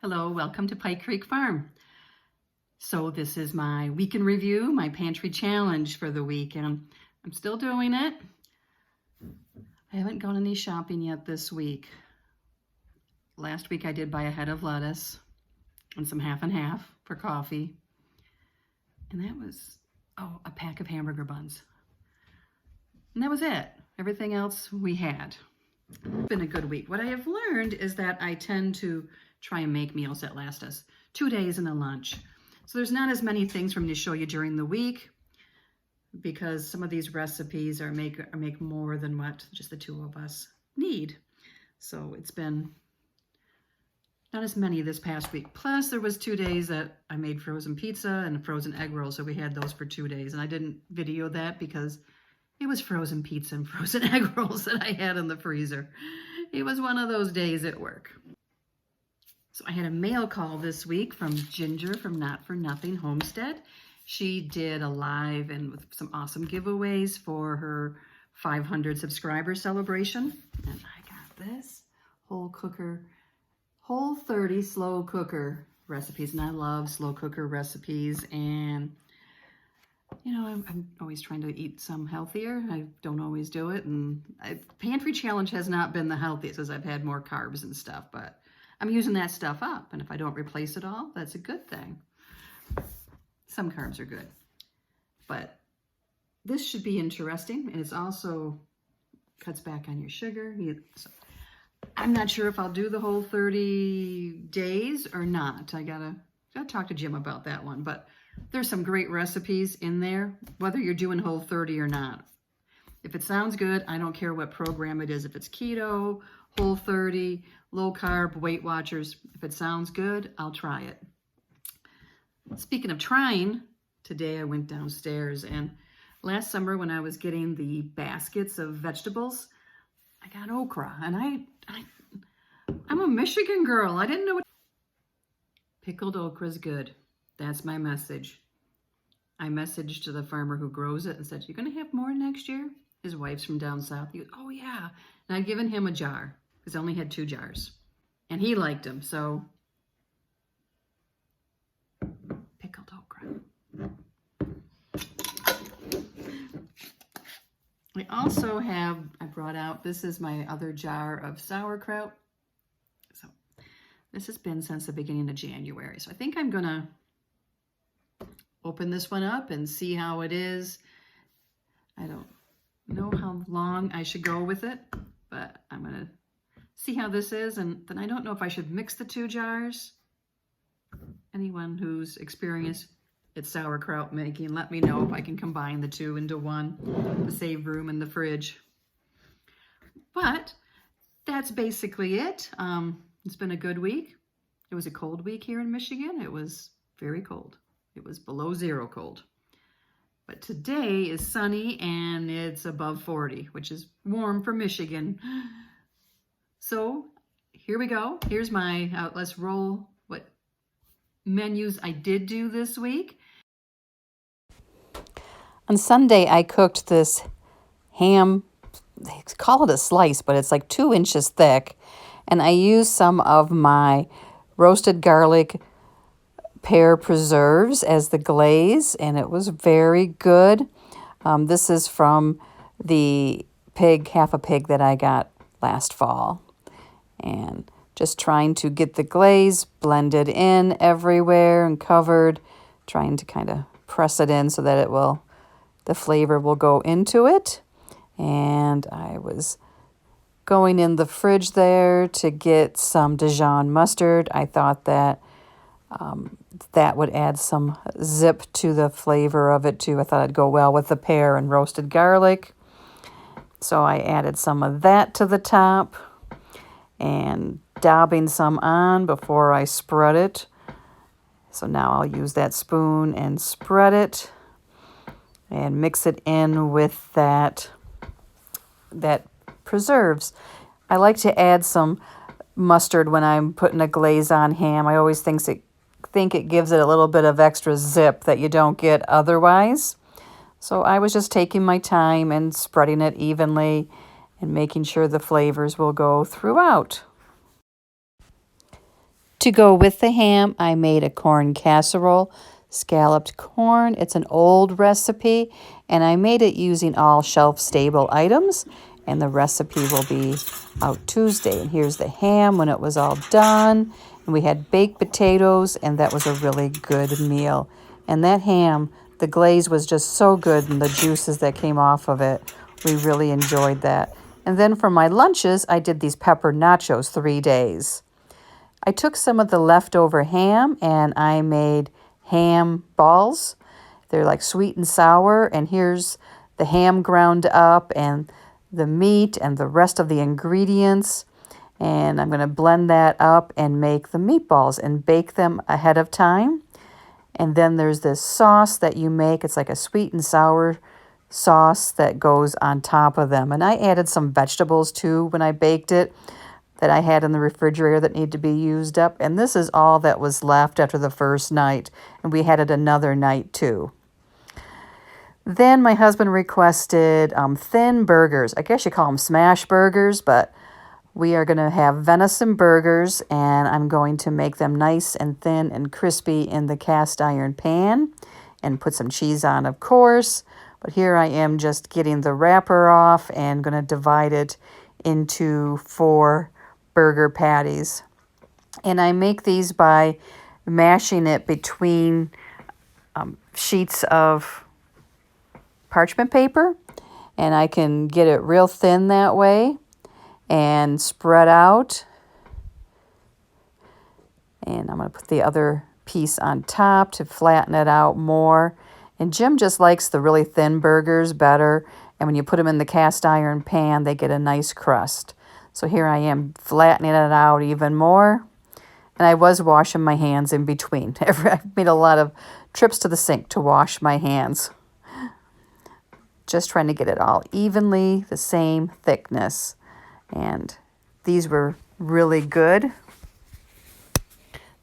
Hello, welcome to Pike Creek Farm. So this is my week in review, my pantry challenge for the week, and I'm still doing it. I haven't gone any shopping yet this week. Last week I did buy a head of lettuce and some half and half for coffee. And that was, a pack of hamburger buns. And that was it. Everything else we had. It's been a good week. What I have learned is that I tend to try and make meals that last us 2 days and a lunch. So there's not as many things for me to show you during the week because some of these recipes make more than what just the two of us need. So it's been not as many this past week. Plus there was 2 days that I made frozen pizza and frozen egg rolls. So we had those for 2 days and I didn't video that because it was frozen pizza and frozen egg rolls that I had in the freezer. It was one of those days at work. So I had a mail call this week from Ginger from Not For Nothing Homestead. She did a live and with some awesome giveaways for her 500 subscriber celebration. And I got this Whole 30 slow cooker recipes. And I love slow cooker recipes. And you know, I'm always trying to eat some healthier. I don't always do it. And pantry challenge has not been the healthiest as I've had more carbs and stuff, but I'm using that stuff up. And if I don't replace it all, that's a good thing. Some carbs are good, but this should be interesting. And it's also cuts back on your sugar. So I'm not sure if I'll do the whole 30 days or not. I gotta talk to Jim about that one, but there's some great recipes in there, whether you're doing whole 30 or not. If it sounds good, I don't care what program it is. If it's keto, whole 30, low carb, Weight Watchers, if it sounds good, I'll try it. Speaking of trying, today I went downstairs and last summer when I was getting the baskets of vegetables, I got okra and I'm a Michigan girl. I didn't know what pickled okra is good. That's my message. I messaged to the farmer who grows it and said, "You're going to have more next year?" His wife's from down south. He goes, "Oh yeah." And I'd given him a jar because I only had 2 jars. And he liked them. So pickled okra. I brought out, this is my other jar of sauerkraut. So this has been since the beginning of January. So I think I'm going to open this one up and see how it is. I don't know how long I should go with it, but I'm going to see how this is. And then I don't know if I should mix the 2 jars. Anyone who's experienced at sauerkraut making, let me know if I can combine the 2 into one to save room in the fridge. But that's basically it. It's been a good week. It was a cold week here in Michigan. It was very cold. It was below 0 cold. But today is sunny and it's above 40, which is warm for Michigan. So here we go. Here's my, let's roll what menus I did do this week. On Sunday, I cooked this ham. They call it a slice, but it's like 2 inches thick. And I used some of my roasted garlic pear preserves as the glaze, and it was very good. This is from the half a pig that I got last fall. And just trying to get the glaze blended in everywhere and covered, trying to kind of press it in so that the flavor will go into it. And I was going in the fridge there to get some Dijon mustard. I thought that that would add some zip to the flavor of it too. I thought it'd go well with the pear and roasted garlic. So I added some of that to the top and dabbing some on before I spread it. So now I'll use that spoon and spread it and mix it in with that preserves. I like to add some mustard when I'm putting a glaze on ham. I always think it gives it a little bit of extra zip that you don't get otherwise. So I was just taking my time and spreading it evenly and making sure the flavors will go throughout. To go with the ham, I made a corn casserole, scalloped corn. It's an old recipe, and I made it using all shelf-stable items, and the recipe will be out Tuesday. And here's the ham when it was all done, and we had baked potatoes, and that was a really good meal. And that ham, the glaze was just so good, and the juices that came off of it, we really enjoyed that. And then for my lunches, I did these pepper nachos 3 days. I took some of the leftover ham and I made ham balls. They're like sweet and sour, and here's the ham ground up and the meat and the rest of the ingredients. And I'm going to blend that up and make the meatballs and bake them ahead of time. And then there's this sauce that you make. It's like a sweet and sour sauce that goes on top of them. And I added some vegetables too when I baked it that I had in the refrigerator that need to be used up. And this is all that was left after the first night. And we had it another night too. Then my husband requested thin burgers. I guess you call them smash burgers, but we are going to have venison burgers, and I'm going to make them nice and thin and crispy in the cast iron pan and put some cheese on, of course. But here I am just getting the wrapper off and going to divide it into 4 burger patties. And I make these by mashing it between sheets of parchment paper, and I can get it real thin that way and spread out. And I'm going to put the other piece on top to flatten it out more. And Jim just likes the really thin burgers better, and when you put them in the cast iron pan, they get a nice crust. So here I am flattening it out even more. And I was washing my hands in between. I've made a lot of trips to the sink to wash my hands. Just trying to get it all evenly, the same thickness. And these were really good.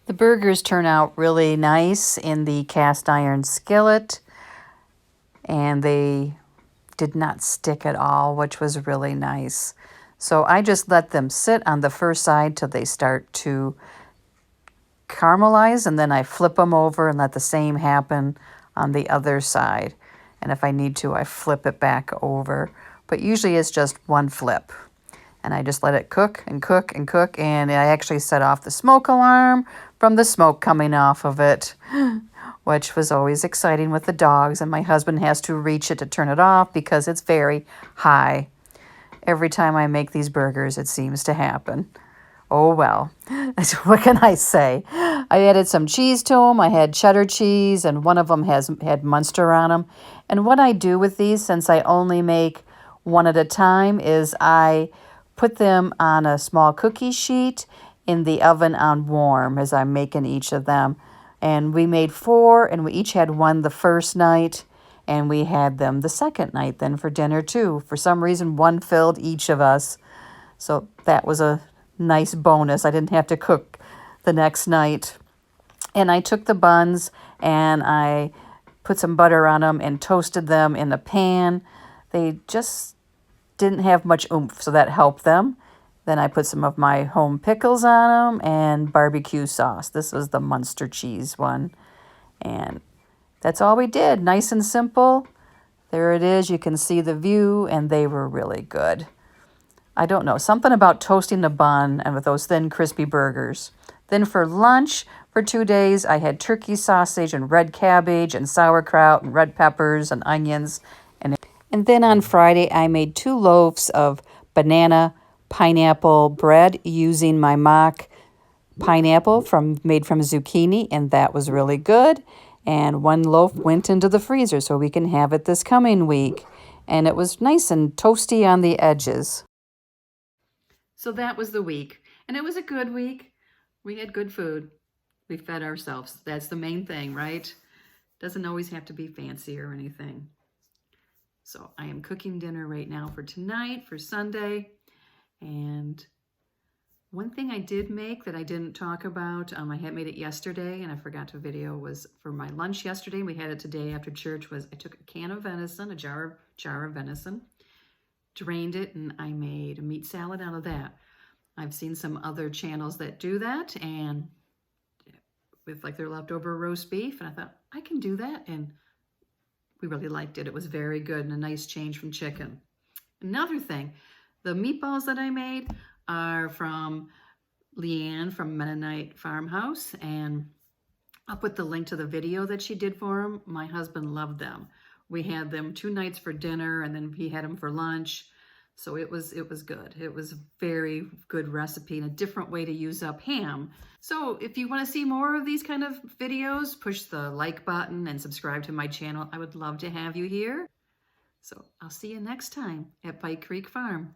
The burgers turn out really nice in the cast iron skillet. And they did not stick at all, which was really nice. So I just let them sit on the first side till they start to caramelize, and then I flip them over and let the same happen on the other side. And if I need to, I flip it back over. But usually it's just one flip. And I just let it cook and cook and cook, and I actually set off the smoke alarm from the smoke coming off of it, which was always exciting with the dogs, and my husband has to reach it to turn it off because it's very high. Every time I make these burgers, it seems to happen. Oh, well, what can I say? I added some cheese to them. I had cheddar cheese, and one of them had Munster on them. And what I do with these, since I only make one at a time, is I put them on a small cookie sheet in the oven on warm as I'm making each of them. And we made 4, and we each had one the first night, and we had them the second night then for dinner too. For some reason, one filled each of us. So that was a nice bonus. I didn't have to cook the next night. And I took the buns and I put some butter on them and toasted them in a pan. They just didn't have much oomph, so that helped them. Then I put some of my home pickles on them and barbecue sauce. This was the Munster cheese one. And that's all we did. Nice and simple. There it is. You can see the view, and they were really good. I don't know, something about toasting the bun and with those thin, crispy burgers. Then for lunch, for 2 days, I had turkey sausage and red cabbage and sauerkraut and red peppers and onions. And then on Friday, I made 2 loaves of banana pineapple bread using my mock pineapple made from zucchini, and that was really good. And 1 loaf went into the freezer so we can have it this coming week. And it was nice and toasty on the edges. So that was the week, and it was a good week. We had good food. We fed ourselves. That's the main thing, right? Doesn't always have to be fancy or anything. So I am cooking dinner right now for tonight, for Sunday. And one thing I did make that I didn't talk about, I had made it yesterday and I forgot to video, was for my lunch yesterday. We had it today after church. I took a can of venison, a jar of venison, drained it, and I made a meat salad out of that. I've seen some other channels that do that, and with like their leftover roast beef. And I thought, I can do that. And we really liked it. It was very good and a nice change from chicken. Another thing, the meatballs that I made are from Leanne from Mennonite Farmhouse, and I'll put the link to the video that she did for them. My husband loved them. We had them 2 nights for dinner, and then he had them for lunch. So it was good. It was a very good recipe and a different way to use up ham. So if you want to see more of these kind of videos, push the like button and subscribe to my channel. I would love to have you here. So I'll see you next time at Pike Creek Farm.